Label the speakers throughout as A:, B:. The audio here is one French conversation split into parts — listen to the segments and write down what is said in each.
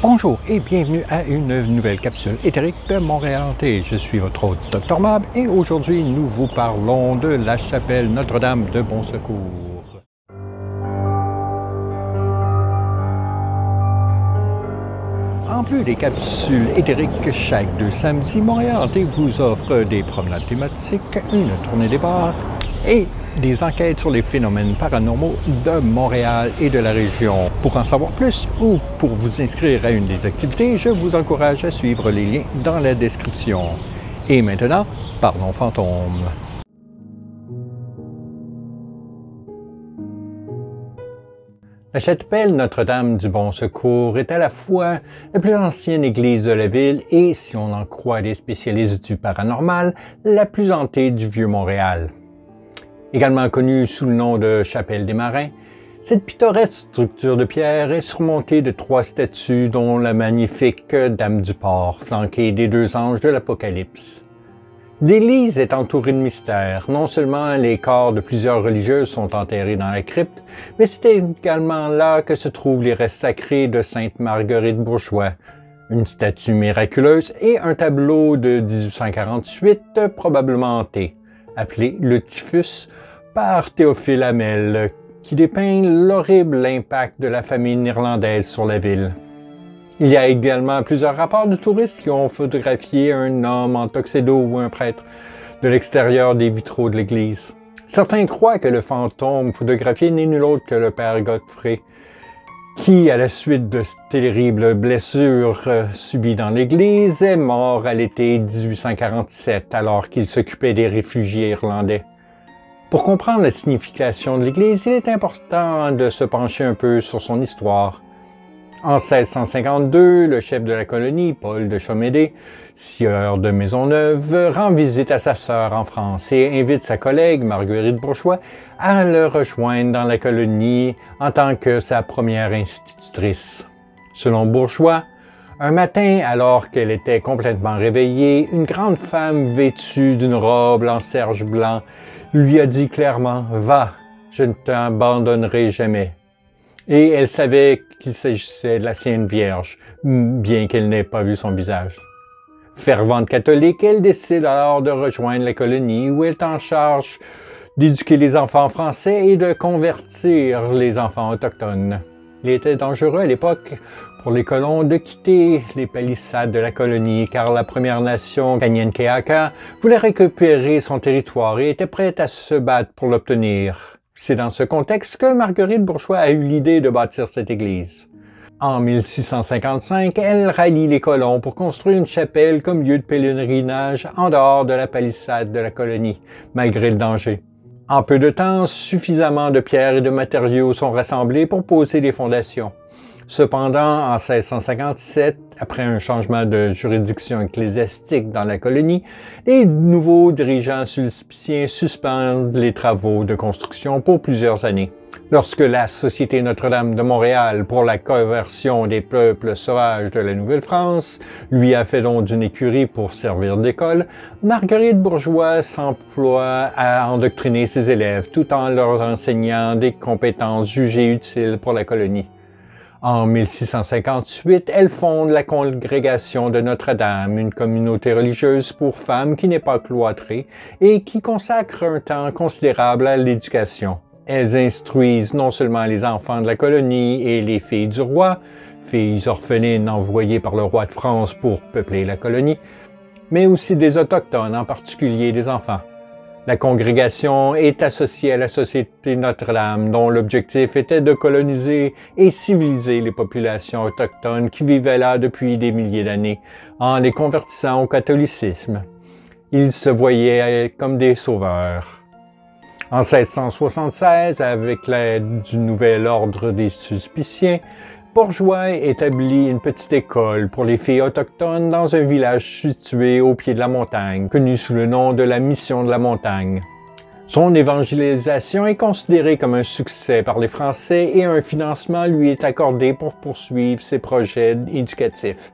A: Bonjour et bienvenue à une nouvelle capsule éthérique de Montréal Hanté. Je suis votre hôte Dr Mab et aujourd'hui nous vous parlons de la chapelle Notre-Dame de Bon Secours. En plus des capsules éthériques chaque 2 samedis, Montréal Hanté vous offre des promenades thématiques, une tournée des bars et des enquêtes sur les phénomènes paranormaux de Montréal et de la région. Pour en savoir plus ou pour vous inscrire à une des activités, je vous encourage à suivre les liens dans la description. Et maintenant, parlons fantômes. La chapelle Notre-Dame du Bon Secours est à la fois la plus ancienne église de la ville et, si on en croit les spécialistes du paranormal, la plus hantée du Vieux-Montréal. Également connue sous le nom de Chapelle des Marins, cette pittoresque structure de pierre est surmontée de 3 statues, dont la magnifique Dame du Port, flanquée des 2 anges de l'Apocalypse. L'église est entourée de mystères. Non seulement les corps de plusieurs religieuses sont enterrés dans la crypte, mais c'est également là que se trouvent les restes sacrés de Sainte Marguerite Bourgeois, une statue miraculeuse et un tableau de 1848 probablement hanté, appelé le Typhus par Théophile Hamel, qui dépeint l'horrible impact de la famine irlandaise sur la ville. Il y a également plusieurs rapports de touristes qui ont photographié un homme en tuxedo ou un prêtre de l'extérieur des vitraux de l'église. Certains croient que le fantôme photographié n'est nul autre que le père Godfrey, qui, à la suite de terribles blessures subies dans l'église, est mort à l'été 1847 alors qu'il s'occupait des réfugiés irlandais. Pour comprendre la signification de l'église, il est important de se pencher un peu sur son histoire. En 1652, le chef de la colonie, Paul de Chomédé, sieur de Maisonneuve, rend visite à sa sœur en France et invite sa collègue, Marguerite Bourgeois, à le rejoindre dans la colonie en tant que sa première institutrice. Selon Bourgeois, un matin, alors qu'elle était complètement réveillée, une grande femme vêtue d'une robe en serge blanc lui a dit clairement « Va, je ne t'abandonnerai jamais ». Et elle savait qu'il s'agissait de la Sainte Vierge, bien qu'elle n'ait pas vu son visage. Fervente catholique, elle décide alors de rejoindre la colonie où elle est en charge d'éduquer les enfants français et de convertir les enfants autochtones. Il était dangereux à l'époque pour les colons de quitter les palissades de la colonie car la Première Nation Kanien'kehá:ka voulait récupérer son territoire et était prête à se battre pour l'obtenir. C'est dans ce contexte que Marguerite Bourgeois a eu l'idée de bâtir cette église. En 1655, elle rallie les colons pour construire une chapelle comme lieu de pèlerinage en dehors de la palissade de la colonie, malgré le danger. En peu de temps, suffisamment de pierres et de matériaux sont rassemblés pour poser les fondations. Cependant, en 1657, après un changement de juridiction ecclésiastique dans la colonie, les nouveaux dirigeants sulpiciens suspendent les travaux de construction pour plusieurs années. Lorsque la Société Notre-Dame de Montréal pour la conversion des peuples sauvages de la Nouvelle-France lui a fait don d'une écurie pour servir d'école, Marguerite Bourgeois s'emploie à endoctriner ses élèves tout en leur enseignant des compétences jugées utiles pour la colonie. En 1658, elle fonde la Congrégation de Notre-Dame, une communauté religieuse pour femmes qui n'est pas cloîtrée et qui consacre un temps considérable à l'éducation. Elles instruisent non seulement les enfants de la colonie et les filles du roi, filles orphelines envoyées par le roi de France pour peupler la colonie, mais aussi des autochtones, en particulier des enfants. La congrégation est associée à la Société Notre-Dame, dont l'objectif était de coloniser et civiliser les populations autochtones qui vivaient là depuis des milliers d'années, en les convertissant au catholicisme. Ils se voyaient comme des sauveurs. En 1676, avec l'aide du nouvel ordre des Sulpiciens, Bourgeois établit une petite école pour les filles autochtones dans un village situé au pied de la montagne, connu sous le nom de la Mission de la Montagne. Son évangélisation est considérée comme un succès par les Français et un financement lui est accordé pour poursuivre ses projets éducatifs.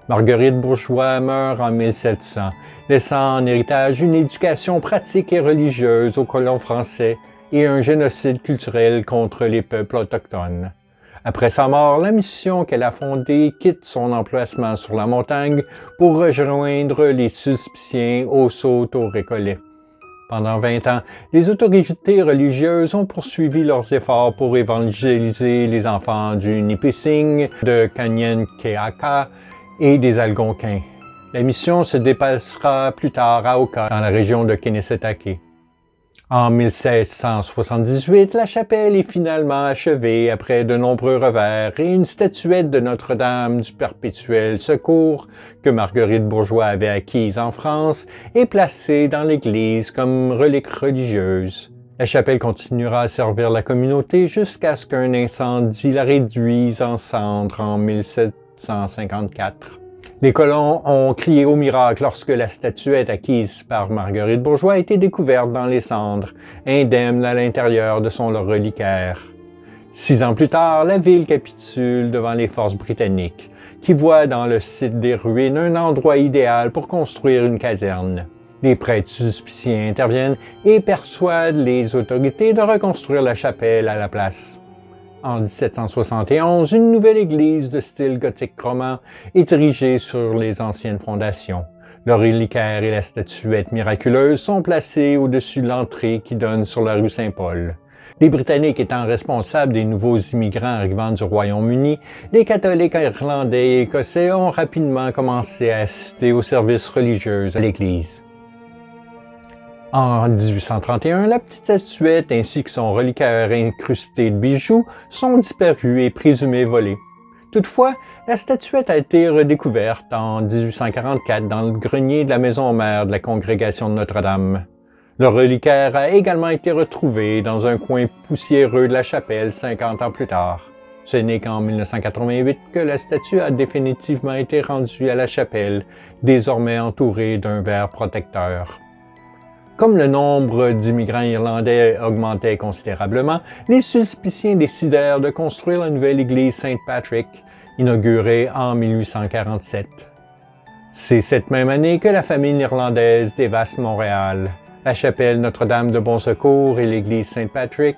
A: Marguerite Bourgeois meurt en 1700, laissant en héritage une éducation pratique et religieuse aux colons français et un génocide culturel contre les peuples autochtones. Après sa mort, la mission qu'elle a fondée quitte son emplacement sur la montagne pour rejoindre les Sulpiciens au Saut au Récollet. Pendant 20 ans, les autorités religieuses ont poursuivi leurs efforts pour évangéliser les enfants du Nipissing, de Kanyenkeaka et des Algonquins. La mission se dépassera plus tard à Oka, dans la région de Kanesatake. En 1678, la chapelle est finalement achevée après de nombreux revers et une statuette de Notre-Dame du Perpétuel Secours, que Marguerite Bourgeois avait acquise en France, est placée dans l'église comme relique religieuse. La chapelle continuera à servir la communauté jusqu'à ce qu'un incendie la réduise en cendres en 1754. Les colons ont crié au miracle lorsque la statuette acquise par Marguerite Bourgeois a été découverte dans les cendres, indemne à l'intérieur de son reliquaire. 6 ans plus tard, la ville capitule devant les forces britanniques, qui voient dans le site des ruines un endroit idéal pour construire une caserne. Les prêtres sulpiciens interviennent et persuadent les autorités de reconstruire la chapelle à la place. En 1771, une nouvelle église de style gothique roman est érigée sur les anciennes fondations. Le reliquaire et la statuette miraculeuse sont placés au-dessus de l'entrée qui donne sur la rue Saint-Paul. Les Britanniques étant responsables des nouveaux immigrants arrivant du Royaume-Uni, les catholiques irlandais et écossais ont rapidement commencé à assister aux services religieux à l'église. En 1831, la petite statuette ainsi que son reliquaire incrusté de bijoux sont disparus et présumés volés. Toutefois, la statuette a été redécouverte en 1844 dans le grenier de la maison mère de la congrégation de Notre-Dame. Le reliquaire a également été retrouvé dans un coin poussiéreux de la chapelle 50 ans plus tard. Ce n'est qu'en 1988 que la statue a définitivement été rendue à la chapelle, désormais entourée d'un verre protecteur. Comme le nombre d'immigrants irlandais augmentait considérablement, les Sulpiciens décidèrent de construire la nouvelle église Saint-Patrick, inaugurée en 1847. C'est cette même année que la famine irlandaise dévaste Montréal. La chapelle Notre-Dame de Bon Secours et l'église Saint-Patrick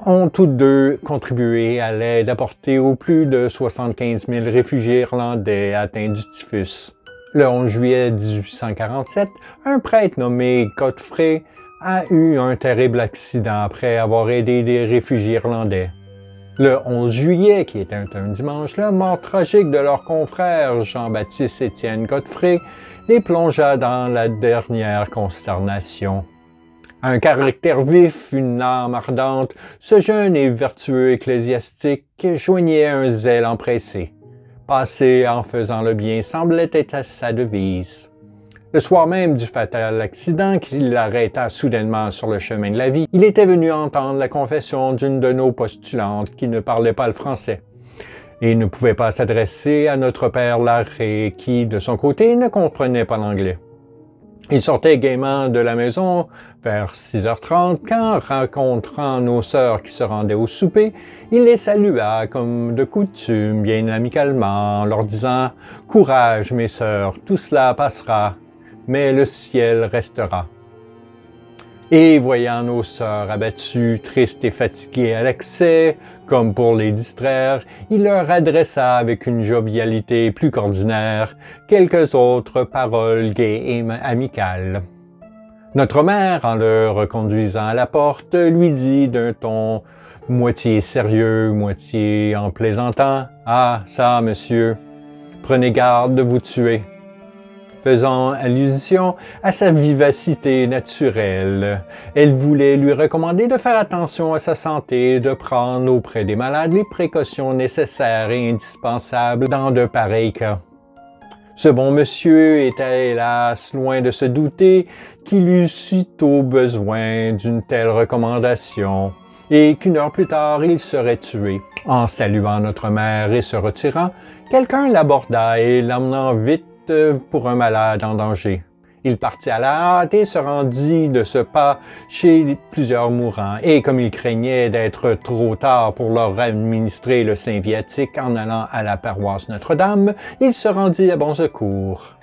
A: ont toutes deux contribué à l'aide apportée aux plus de 75 000 réfugiés irlandais atteints du typhus. Le 11 juillet 1847, un prêtre nommé Godfrey a eu un terrible accident après avoir aidé des réfugiés irlandais. Le 11 juillet, qui était un dimanche, la mort tragique de leur confrère Jean-Baptiste Étienne Godfrey les plongea dans la dernière consternation. Un caractère vif, une âme ardente, ce jeune et vertueux ecclésiastique joignait un zèle empressé. Passer en faisant le bien semblait être sa devise. Le soir même du fatal accident qui l'arrêta soudainement sur le chemin de la vie, il était venu entendre la confession d'une de nos postulantes qui ne parlait pas le français et ne pouvait pas s'adresser à notre père Larrey qui, de son côté, ne comprenait pas l'anglais. Il sortait gaiement de la maison vers 6h30 quand, rencontrant nos sœurs qui se rendaient au souper, il les salua comme de coutume, bien amicalement, en leur disant « Courage, mes sœurs, tout cela passera, mais le ciel restera. » Et voyant nos sœurs abattues, tristes et fatiguées à l'excès, comme pour les distraire, il leur adressa avec une jovialité plus qu'ordinaire quelques autres paroles gaies et amicales. Notre mère, en le reconduisant à la porte, lui dit d'un ton moitié sérieux, moitié en plaisantant « Ah, ça, monsieur, prenez garde de vous tuer », faisant allusion à sa vivacité naturelle. Elle voulait lui recommander de faire attention à sa santé et de prendre auprès des malades les précautions nécessaires et indispensables dans de pareils cas. Ce bon monsieur était hélas loin de se douter qu'il eût sitôt besoin d'une telle recommandation et qu'une heure plus tard il serait tué. En saluant notre mère et se retirant, quelqu'un l'aborda et l'emmenant vite pour un malade en danger. Il partit à la hâte et se rendit de ce pas chez plusieurs mourants, et comme il craignait d'être trop tard pour leur administrer le saint viatique en allant à la paroisse Notre-Dame, il se rendit à Bon Secours.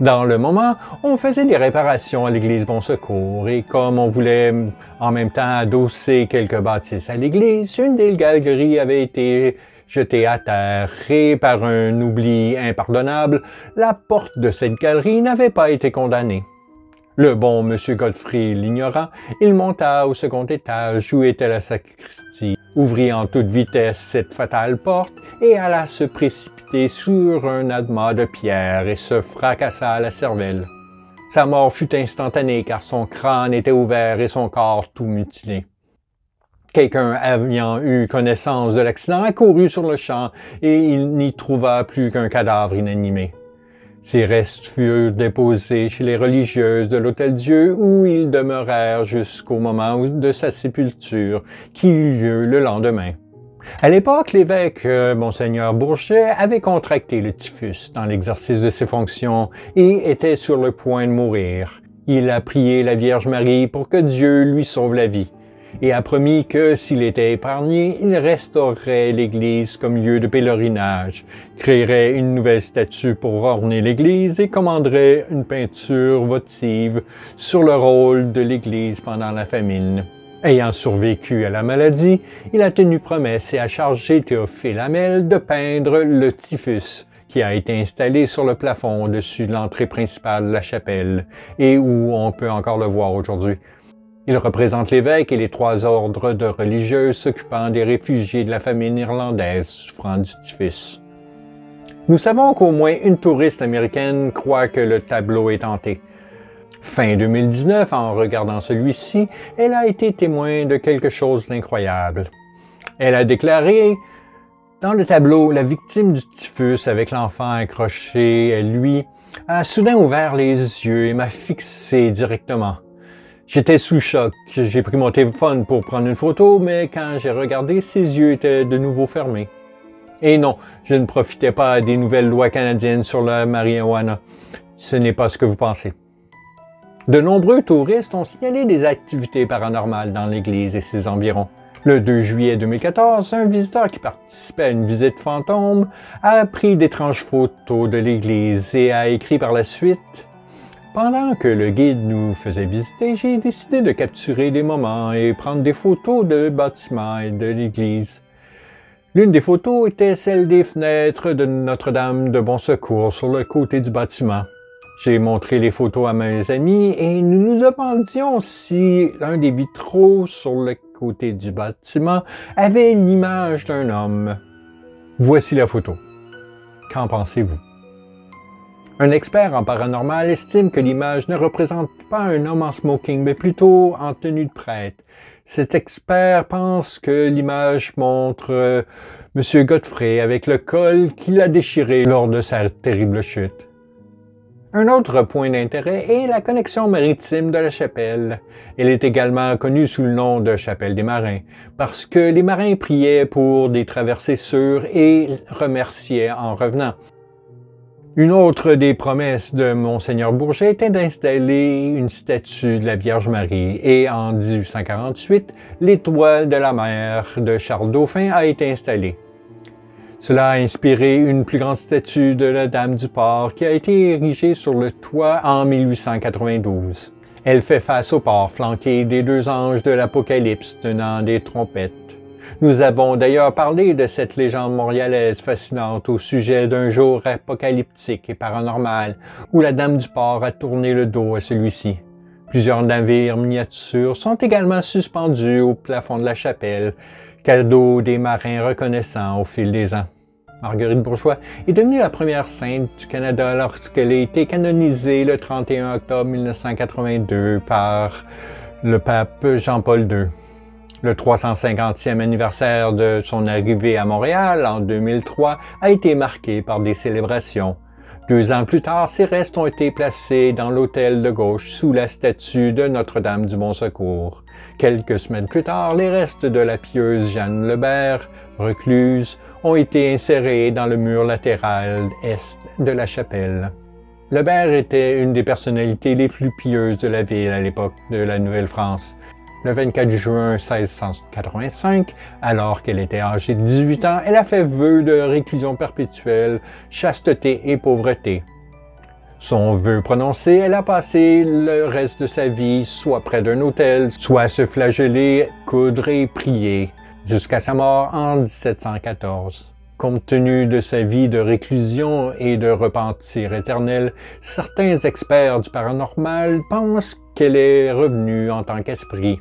A: Dans le moment, on faisait des réparations à l'église Bon Secours et comme on voulait en même temps adosser quelques bâtisses à l'église, une des galeries avait été jetée à terre et par un oubli impardonnable, la porte de cette galerie n'avait pas été condamnée. Le bon M. Godfrey l'ignorant, il monta au second étage où était la sacristie, ouvrit en toute vitesse cette fatale porte et alla se précipiter sur un amas de pierre et se fracassa la cervelle. Sa mort fut instantanée car son crâne était ouvert et son corps tout mutilé. Quelqu'un ayant eu connaissance de l'accident accourut sur le champ et il n'y trouva plus qu'un cadavre inanimé. Ses restes furent déposés chez les religieuses de l'Hôtel-Dieu où ils demeurèrent jusqu'au moment de sa sépulture qui eut lieu le lendemain. À l'époque, l'évêque Monseigneur Bourget avait contracté le typhus dans l'exercice de ses fonctions et était sur le point de mourir. Il a prié la Vierge Marie pour que Dieu lui sauve la vie et a promis que s'il était épargné, il restaurerait l'église comme lieu de pèlerinage, créerait une nouvelle statue pour orner l'église et commanderait une peinture votive sur le rôle de l'église pendant la famine. Ayant survécu à la maladie, il a tenu promesse et a chargé Théophile Hamel de peindre le typhus qui a été installé sur le plafond au-dessus de l'entrée principale de la chapelle et où on peut encore le voir aujourd'hui. Il représente l'évêque et les 3 ordres de religieuses s'occupant des réfugiés de la famine irlandaise souffrant du typhus. Nous savons qu'au moins une touriste américaine croit que le tableau est hanté. Fin 2019, en regardant celui-ci, elle a été témoin de quelque chose d'incroyable. Elle a déclaré « Dans le tableau, la victime du typhus avec l'enfant accroché à lui a soudain ouvert les yeux et m'a fixé directement. J'étais sous choc, j'ai pris mon téléphone pour prendre une photo, mais quand j'ai regardé, ses yeux étaient de nouveau fermés. Et non, je ne profitais pas des nouvelles lois canadiennes sur la marijuana. Ce n'est pas ce que vous pensez. » De nombreux touristes ont signalé des activités paranormales dans l'église et ses environs. Le 2 juillet 2014, un visiteur qui participait à une visite fantôme a pris d'étranges photos de l'église et a écrit par la suite « Pendant que le guide nous faisait visiter, j'ai décidé de capturer des moments et prendre des photos de bâtiments et de l'église. L'une des photos était celle des fenêtres de Notre-Dame de Bon Secours sur le côté du bâtiment. J'ai montré les photos à mes amis et nous nous demandions si l'un des vitraux sur le côté du bâtiment avait l'image d'un homme. Voici la photo. Qu'en pensez-vous? » Un expert en paranormal estime que l'image ne représente pas un homme en smoking, mais plutôt en tenue de prêtre. Cet expert pense que l'image montre M. Godfrey avec le col qu'il a déchiré lors de sa terrible chute. Un autre point d'intérêt est la connexion maritime de la chapelle. Elle est également connue sous le nom de chapelle des marins, parce que les marins priaient pour des traversées sûres et remerciaient en revenant. Une autre des promesses de Monseigneur Bourget était d'installer une statue de la Vierge Marie et en 1848, l'étoile de la mer de Charles Dauphin a été installée. Cela a inspiré une plus grande statue de la Dame du Port qui a été érigée sur le toit en 1892. Elle fait face au port flanqué des 2 anges de l'Apocalypse tenant des trompettes. Nous avons d'ailleurs parlé de cette légende montréalaise fascinante au sujet d'un jour apocalyptique et paranormal où la Dame du Port a tourné le dos à celui-ci. Plusieurs navires miniatures sont également suspendus au plafond de la chapelle, cadeau des marins reconnaissants au fil des ans. Marguerite Bourgeois est devenue la première sainte du Canada lorsqu'elle a été canonisée le 31 octobre 1982 par le pape Jean-Paul II. Le 350e anniversaire de son arrivée à Montréal en 2003 a été marqué par des célébrations. 2 ans plus tard, ses restes ont été placés dans l'autel de gauche sous la statue de Notre-Dame du Bon Secours. Quelques semaines plus tard, les restes de la pieuse Jeanne Lebert, recluse, ont été insérés dans le mur latéral est de la chapelle. Lebert était une des personnalités les plus pieuses de la ville à l'époque de la Nouvelle-France. Le 24 juin 1685, alors qu'elle était âgée de 18 ans, elle a fait vœu de réclusion perpétuelle, chasteté et pauvreté. Son vœu prononcé, elle a passé le reste de sa vie soit près d'un autel, soit à se flageller, coudre et prier, jusqu'à sa mort en 1714. Compte tenu de sa vie de réclusion et de repentir éternel, certains experts du paranormal pensent qu'elle est revenue en tant qu'esprit.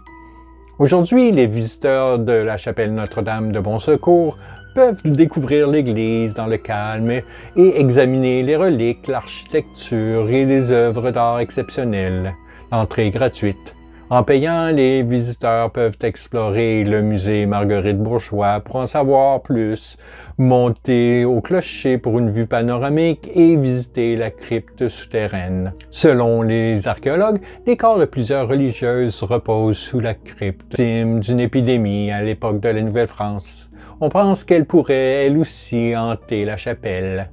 A: Aujourd'hui, les visiteurs de la chapelle Notre-Dame de Bon Secours peuvent découvrir l'église dans le calme et examiner les reliques, l'architecture et les œuvres d'art exceptionnelles. L'entrée est gratuite. En payant, les visiteurs peuvent explorer le musée Marguerite-Bourgeoys pour en savoir plus, monter au clocher pour une vue panoramique et visiter la crypte souterraine. Selon les archéologues, les corps de plusieurs religieuses reposent sous la crypte, victimes d'une épidémie à l'époque de la Nouvelle-France. On pense qu'elle pourrait, elle aussi, hanter la chapelle.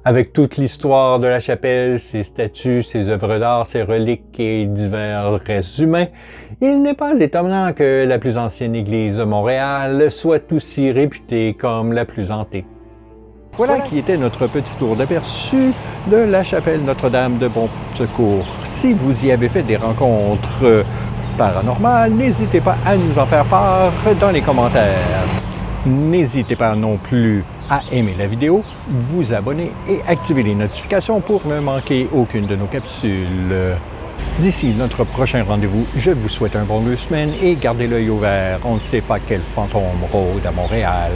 A: Avec toute l'histoire de la chapelle, ses statues, ses œuvres d'art, ses reliques et divers restes humains, il n'est pas étonnant que la plus ancienne église de Montréal soit aussi réputée comme la plus hantée. Voilà qui était notre petit tour d'aperçu de la chapelle Notre-Dame de Bon Secours. Si vous y avez fait des rencontres paranormales, n'hésitez pas à nous en faire part dans les commentaires. N'hésitez pas non plus à aimer la vidéo, vous abonner et activer les notifications pour ne manquer aucune de nos capsules. D'ici notre prochain rendez-vous, je vous souhaite un bon 2 semaines et gardez l'œil ouvert. On ne sait pas quel fantôme rôde à Montréal.